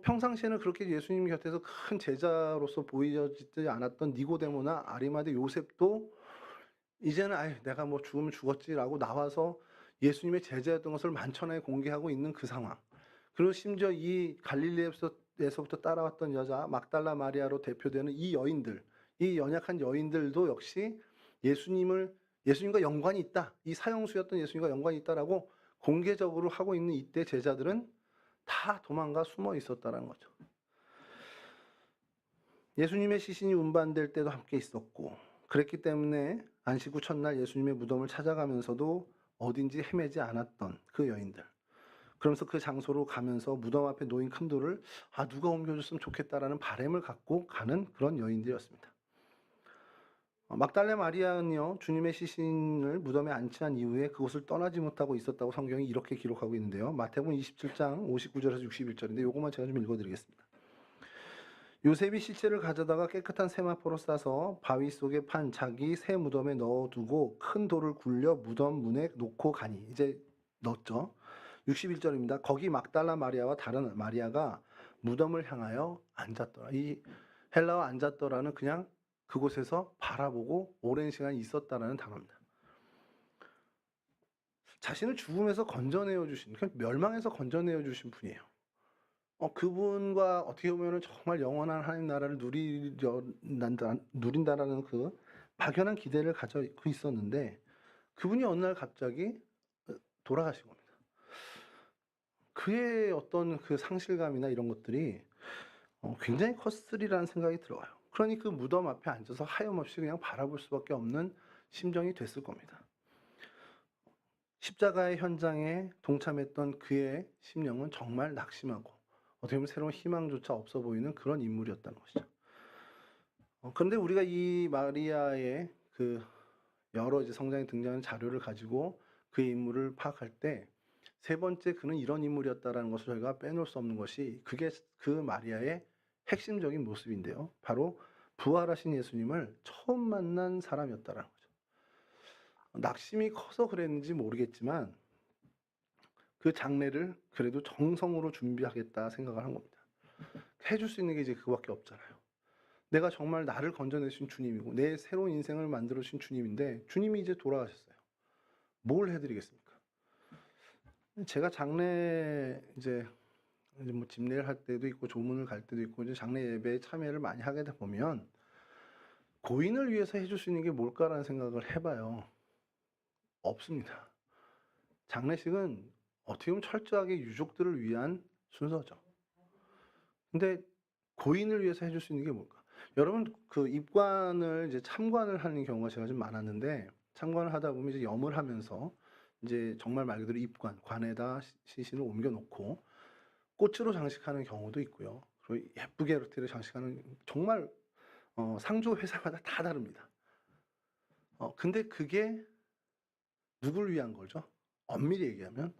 평상시에는 그렇게 예수님 곁에서 큰 제자로서 보여지지 않았던 니고데모나 아리마대 요셉도 이제는 내가 죽으면 죽었지라고 나와서 예수님의 제자였던 것을 만천하에 공개하고 있는 그 상황. 그리고 심지어 이 갈릴리에서부터 따라왔던 여자 막달라 마리아로 대표되는 이 여인들, 이 연약한 여인들도 역시 예수님과 연관이 있다. 이 사형수였던 예수님과 연관이 있다라고 공개적으로 하고 있는 이때 제자들은 다 도망가 숨어 있었다는 거죠. 예수님의 시신이 운반될 때도 함께 있었고 그랬기 때문에 안식 후 첫날 예수님의 무덤을 찾아가면서도 어딘지 헤매지 않았던 그 여인들. 그러면서 그 장소로 가면서 무덤 앞에 놓인 큰 돌을 누가 옮겨줬으면 좋겠다라는 바람을 갖고 가는 그런 여인들이었습니다. 막달라 마리아는요 주님의 시신을 무덤에 안치한 이후에 그곳을 떠나지 못하고 있었다고 성경이 이렇게 기록하고 있는데요. 마태복음 27장 59절에서 61절인데 요것만 제가 좀 읽어드리겠습니다. 요셉이 시체를 가져다가 깨끗한 세마포로 싸서 바위 속에 판 자기 새 무덤에 넣어두고 큰 돌을 굴려 무덤 문에 놓고 가니 이제 넣었죠. 61절입니다. 거기 막달라 마리아와 다른 마리아가 무덤을 향하여 앉았더라. 이 헬라어 앉았더라는 그냥 그곳에서 바라보고 오랜 시간 있었다라는 단어입니다. 자신을 죽음에서 건져내어 주신, 멸망에서 건져내어 주신 분이에요. 그분과 어떻게 보면 정말 영원한 하나님 나라를 누린다라는 그 막연한 기대를 가지고 있었는데 그분이 어느 날 갑자기 돌아가신 겁니다. 그의 어떤 그 상실감이나 이런 것들이 굉장히 컸으리라는 생각이 들어요. 그러니 그 무덤 앞에 앉아서 하염없이 그냥 바라볼 수밖에 없는 심정이 됐을 겁니다. 십자가의 현장에 동참했던 그의 심령은 정말 낙심하고 어떻게 보면 새로운 희망조차 없어 보이는 그런 인물이었다는 것이죠. 그런데 우리가 이 마리아의 그 여러 이제 성경에 등장하는 자료를 가지고 그의 인물을 파악할 때 세 번째 그는 이런 인물이었다라는 것을 저희가 빼놓을 수 없는 것이 그게 그 마리아의 핵심적인 모습인데요. 바로 부활하신 예수님을 처음 만난 사람이었다라는 거죠. 낙심이 커서 그랬는지 모르겠지만 그 장례를 그래도 정성으로 준비하겠다 생각을 한 겁니다. 해줄 수 있는 게 이제 그거밖에 없잖아요. 내가 정말 나를 건져내신 주님이고 내 새로운 인생을 만들어 주신 주님인데 주님이 이제 돌아가셨어요. 뭘 해드리겠습니까? 제가 장례 이제 뭐 집례를 할 때도 있고 조문을 갈 때도 있고 이제 장례 예배에 참여를 많이 하게 되다 보면 고인을 위해서 해줄 수 있는 게 뭘까라는 생각을 해봐요. 없습니다. 장례식은 어떻게 보면 철저하게 유족들을 위한 순서죠. 근데 고인을 위해서 해줄 수 있는 게 뭘까? 여러분 그 입관을 이제 참관을 하는 경우가 제가 좀 많았는데 참관을 하다 보면 이제 염을 하면서 이제 정말 말 그대로 입관, 관에다 시신을 옮겨놓고 꽃으로 장식하는 경우도 있고요. 그리고 예쁘게 이렇게 장식하는 정말 상조 회사마다 다 다릅니다. 근데 그게 누굴 위한 거죠? 엄밀히 얘기하면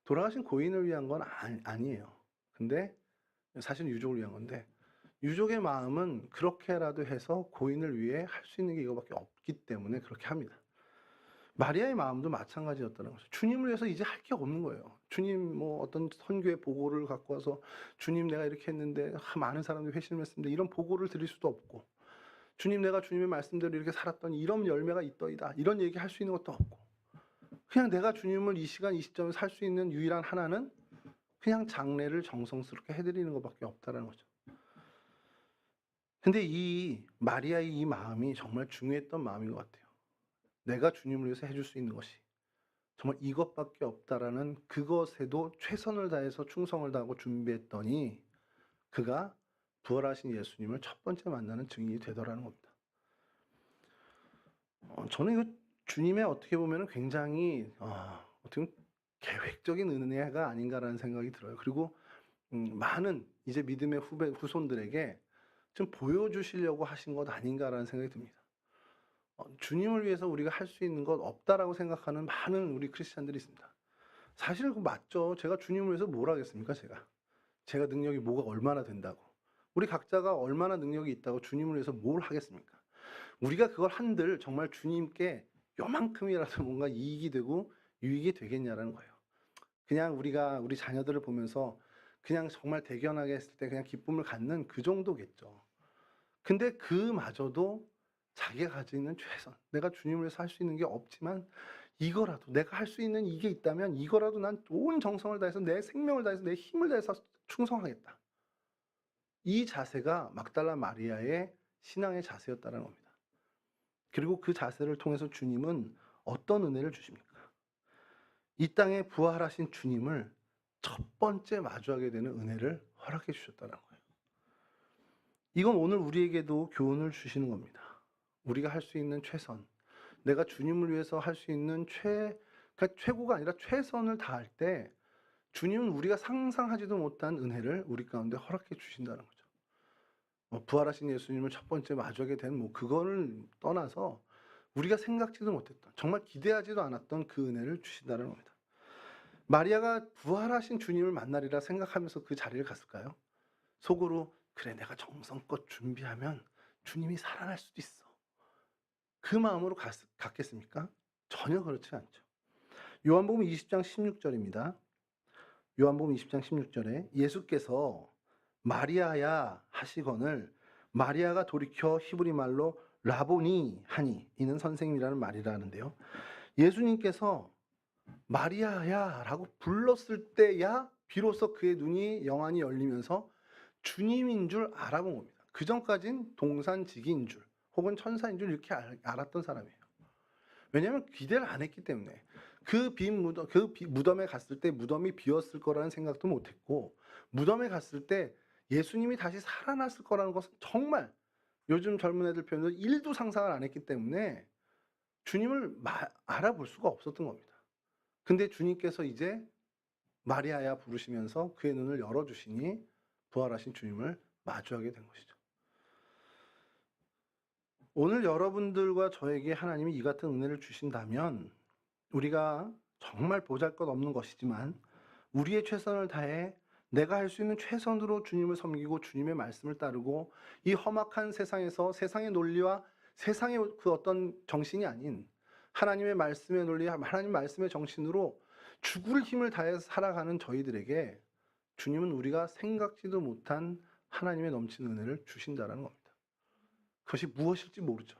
돌아가신 고인을 위한 건 아니에요. 근데 사실은 유족을 위한 건데 유족의 마음은 그렇게라도 해서 고인을 위해 할 수 있는 게 이거밖에 없기 때문에 그렇게 합니다. 마리아의 마음도 마찬가지였다는 거죠. 주님을 위해서 이제 할 게 없는 거예요. 주님 뭐 어떤 선교의 보고를 갖고 와서 주님 내가 이렇게 했는데 많은 사람들이 회심을 했습니다. 이런 보고를 드릴 수도 없고 주님 내가 주님의 말씀대로 이렇게 살았더니 이런 열매가 있더이다. 이런 얘기 할 수 있는 것도 없고 그냥 내가 주님을 이 시간 이 시점에 살 수 있는 유일한 하나는 그냥 장례를 정성스럽게 해드리는 것밖에 없다는 거죠. 근데 이 마리아의 이 마음이 정말 중요했던 마음인 것 같아요. 내가 주님을 위해서 해줄 수 있는 것이 정말 이것밖에 없다라는 그것에도 최선을 다해서 충성을 다하고 준비했더니 그가 부활하신 예수님을 첫 번째 만나는 증인이 되더라는 겁니다. 저는 이거 주님의 어떻게 보면 굉장히 어떻게 보면 계획적인 은혜가 아닌가라는 생각이 들어요. 그리고 많은 이제 믿음의 후손들에게 좀 보여주시려고 하신 것 아닌가라는 생각이 듭니다. 주님을 위해서 우리가 할 수 있는 것 없다라고 생각하는 많은 우리 크리스찬들이 있습니다. 사실 그 맞죠. 제가 주님을 위해서 뭘 하겠습니까, 제가 능력이 뭐가 얼마나 된다고. 우리 각자가 얼마나 능력이 있다고 주님을 위해서 뭘 하겠습니까? 우리가 그걸 한들 정말 주님께 요만큼이라도 뭔가 이익이 되고 유익이 되겠냐라는 거예요. 그냥 우리가 우리 자녀들을 보면서 그냥 정말 대견하게 했을 때 그냥 기쁨을 갖는 그 정도겠죠. 근데 그마저도 자기가 가지고 있는 최선, 내가 주님을 위해서 할 수 있는 게 없지만 이거라도 내가 할 수 있는 이게 있다면 이거라도 난 온 정성을 다해서 내 생명을 다해서 내 힘을 다해서 충성하겠다. 이 자세가 막달라 마리아의 신앙의 자세였다는 겁니다. 그리고 그 자세를 통해서 주님은 어떤 은혜를 주십니까? 이 땅에 부활하신 주님을 첫 번째 마주하게 되는 은혜를 허락해 주셨다는 거예요. 이건 오늘 우리에게도 교훈을 주시는 겁니다. 우리가 할 수 있는 최선, 내가 주님을 위해서 할 수 있는 그러니까 최고가 아니라 최선을 다할 때 주님은 우리가 상상하지도 못한 은혜를 우리 가운데 허락해 주신다는 거죠. 부활하신 예수님을 첫 번째 마주하게 된 그거를 떠나서 우리가 생각지도 못했던, 정말 기대하지도 않았던 그 은혜를 주신다는 겁니다. 마리아가 부활하신 주님을 만나리라 생각하면서 그 자리를 갔을까요? 속으로 그래 내가 정성껏 준비하면 주님이 살아날 수도 있어. 그 마음으로 갔겠습니까? 전혀 그렇지 않죠. 요한복음 20장 16절입니다. 요한복음 20장 16절에 예수께서 마리아야 하시거늘 마리아가 돌이켜 히브리 말로 라보니 하니 이는 선생님이라는 말이라 하는데요. 예수님께서 마리아야 라고 불렀을 때야 비로소 그의 눈이 영안이 열리면서 주님인 줄 알아본 겁니다. 그 전까진 동산지기인 줄 혹은 천사인 줄 이렇게 알았던 사람이에요. 왜냐하면 기대를 안 했기 때문에 그 무덤에 갔을 때 무덤이 비었을 거라는 생각도 못했고 무덤에 갔을 때 예수님이 다시 살아났을 거라는 것은 정말 요즘 젊은 애들 표현으로 1도 상상을 안 했기 때문에 주님을 알아볼 수가 없었던 겁니다. 근데 주님께서 이제 마리아야 부르시면서 그의 눈을 열어주시니 부활하신 주님을 마주하게 된 것이죠. 오늘 여러분들과 저에게 하나님이 이 같은 은혜를 주신다면 우리가 정말 보잘것없는 것이지만 우리의 최선을 다해 내가 할 수 있는 최선으로 주님을 섬기고 주님의 말씀을 따르고 이 험악한 세상에서 세상의 논리와 세상의 그 어떤 정신이 아닌 하나님의 말씀의 논리, 하나님 말씀의 정신으로 죽을 힘을 다해서 살아가는 저희들에게 주님은 우리가 생각지도 못한 하나님의 넘치는 은혜를 주신다는 겁니다. 그것이 무엇일지 모르죠.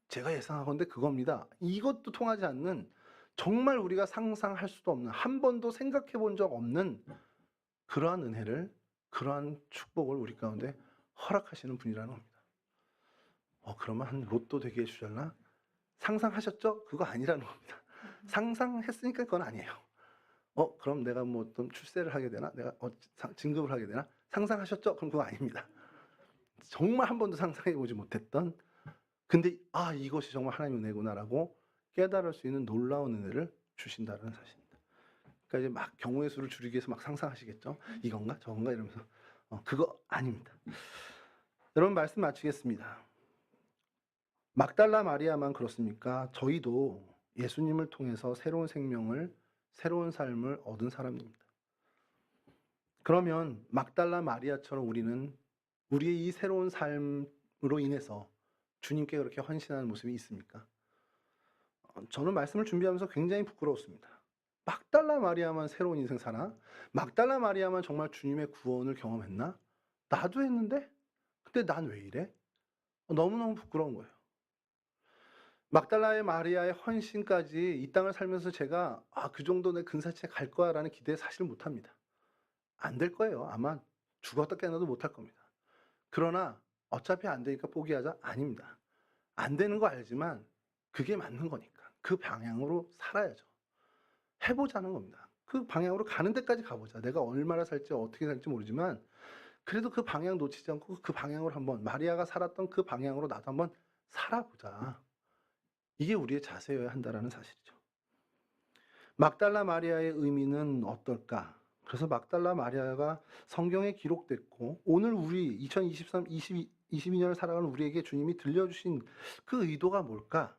제가 예상하건대 그겁니다. 이것도 통하지 않는 정말 우리가 상상할 수도 없는 한 번도 생각해 본 적 없는 그러한 은혜를 그러한 축복을 우리 가운데 허락하시는 분이라는 겁니다. 그러면 한 로또 되게 해주셨나? 상상하셨죠? 그거 아니라는 겁니다. 상상했으니까 그건 아니에요. 그럼 내가 뭐 어떤 출세를 하게 되나? 내가 진급을 하게 되나? 상상하셨죠? 그럼 그거 아닙니다. 정말 한 번도 상상해 보지 못했던 근데 이것이 정말 하나님의 은혜구나라고 깨달을 수 있는 놀라운 은혜를 주신다는 사실입니다. 그러니까 이제 막 경우의 수를 줄이기 위해서 막 상상하시겠죠? 이건가 저건가 이러면서 그거 아닙니다. 여러분 말씀 마치겠습니다. 막달라 마리아만 그렇습니까? 저희도 예수님을 통해서 새로운 생명을 새로운 삶을 얻은 사람입니다. 그러면 막달라 마리아처럼 우리는 우리의 이 새로운 삶으로 인해서 주님께 그렇게 헌신하는 모습이 있습니까? 저는 말씀을 준비하면서 굉장히 부끄러웠습니다. 막달라 마리아만 새로운 인생 사나? 막달라 마리아만 정말 주님의 구원을 경험했나? 나도 했는데? 근데 난 왜 이래? 너무너무 부끄러운 거예요. 막달라의 마리아의 헌신까지 이 땅을 살면서 제가 그 정도 내 근사치에 갈 거야 라는 기대 사실 못합니다. 안 될 거예요. 아마 죽었다 깨어나도 못할 겁니다. 그러나 어차피 안 되니까 포기하자? 아닙니다. 안 되는 거 알지만 그게 맞는 거니까 그 방향으로 살아야죠. 해보자는 겁니다. 그 방향으로 가는 데까지 가보자. 내가 얼마나 살지 어떻게 살지 모르지만 그래도 그 방향 놓치지 않고 그 방향으로 한번 마리아가 살았던 그 방향으로 나도 한번 살아보자. 이게 우리의 자세여야 한다는 사실이죠. 막달라 마리아의 의미는 어떨까? 그래서 막달라 마리아가 성경에 기록됐고 오늘 우리 2023, 22년을 살아가는 우리에게 주님이 들려주신 그 의도가 뭘까?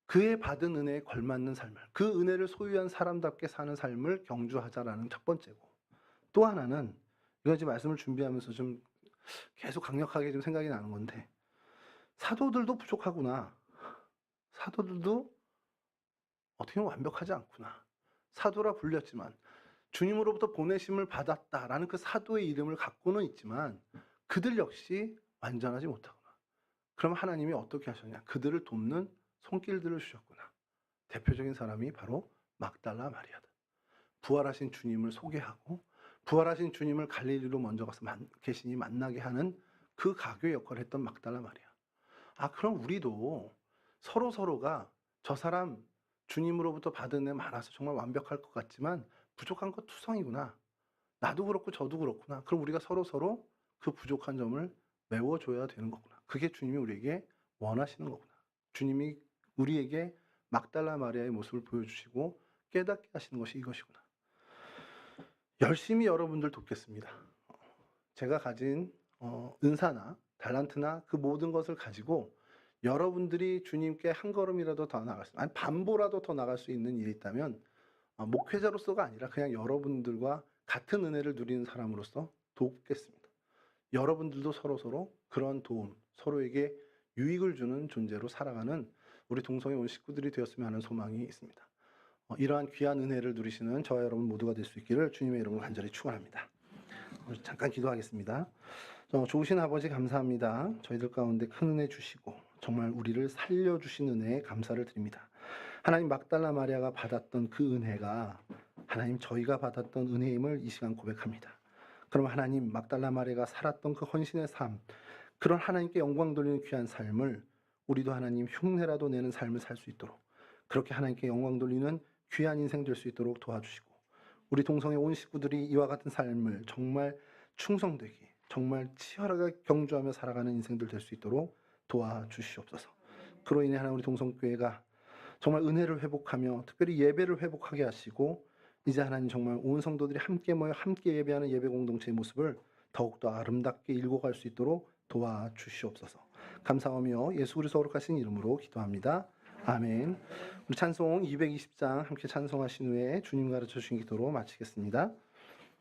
그의 받은 은혜에 걸맞는 삶을, 그 은혜를 소유한 사람답게 사는 삶을 경주하자라는 첫 번째고, 또 하나는 이거 이제 말씀을 준비하면서 좀 계속 강력하게 좀 생각이 나는 건데, 사도들도 부족하구나. 사도들도 어떻게 보면 완벽하지 않구나. 사도라 불렸지만 주님으로부터 보내심을 받았다라는 그 사도의 이름을 갖고는 있지만 그들 역시 완전하지 못하구나. 그럼 하나님이 어떻게 하셨냐? 그들을 돕는 손길들을 주셨구나. 대표적인 사람이 바로 막달라 마리아다. 부활하신 주님을 소개하고 부활하신 주님을 갈릴리로 먼저 가서 계시니 만나게 하는 그 가교 역할을 했던 막달라 마리아. 그럼 우리도 서로가 저 사람 주님으로부터 받은 애 많아서 정말 완벽할 것 같지만 부족한 것 투성이구나. 나도 그렇고 저도 그렇구나. 그럼 우리가 서로 그 부족한 점을 메워줘야 되는 거구나. 그게 주님이 우리에게 원하시는 거구나. 주님이 우리에게 막달라 마리아의 모습을 보여주시고 깨닫게 하시는 것이 이것이구나. 열심히 여러분들 돕겠습니다. 제가 가진 은사나 달란트나 그 모든 것을 가지고 여러분들이 주님께 한 걸음이라도 더 나갈 수, 아니 반보라도 더 나갈 수 있는 일이 있다면 목회자로서가 아니라 그냥 여러분들과 같은 은혜를 누리는 사람으로서 돕겠습니다. 여러분들도 서로 그런 도움, 서로에게 유익을 주는 존재로 살아가는 우리 동성애 온 식구들이 되었으면 하는 소망이 있습니다. 이러한 귀한 은혜를 누리시는 저와 여러분 모두가 될 수 있기를 주님의 이름으로 간절히 축원합니다. 잠깐 기도하겠습니다. 좋으신 아버지 감사합니다. 저희들 가운데 큰 은혜 주시고 정말 우리를 살려주신 은혜에 감사를 드립니다. 하나님 막달라 마리아가 받았던 그 은혜가 하나님 저희가 받았던 은혜임을 이 시간 고백합니다. 그럼 하나님 막달라 마리아가 살았던 그 헌신의 삶, 그런 하나님께 영광 돌리는 귀한 삶을 우리도 하나님 흉내라도 내는 삶을 살 수 있도록 그렇게 하나님께 영광 돌리는 귀한 인생 될 수 있도록 도와주시고 우리 동성의 온 식구들이 이와 같은 삶을 정말 충성되게, 정말 치열하게 경주하며 살아가는 인생들 될 수 있도록 도와주시옵소서. 그로 인해 하나님 우리 동성교회가 정말 은혜를 회복하며 특별히 예배를 회복하게 하시고 이제 하나님 정말 온 성도들이 함께 모여 함께 예배하는 예배 공동체의 모습을 더욱더 아름답게 일궈갈 수 있도록 도와주시옵소서. 감사하며 예수 그리스도 거룩하신 이름으로 기도합니다. 아멘. 우리 찬송 220장 함께 찬송하신 후에 주님 가르쳐 주신 기도로 마치겠습니다.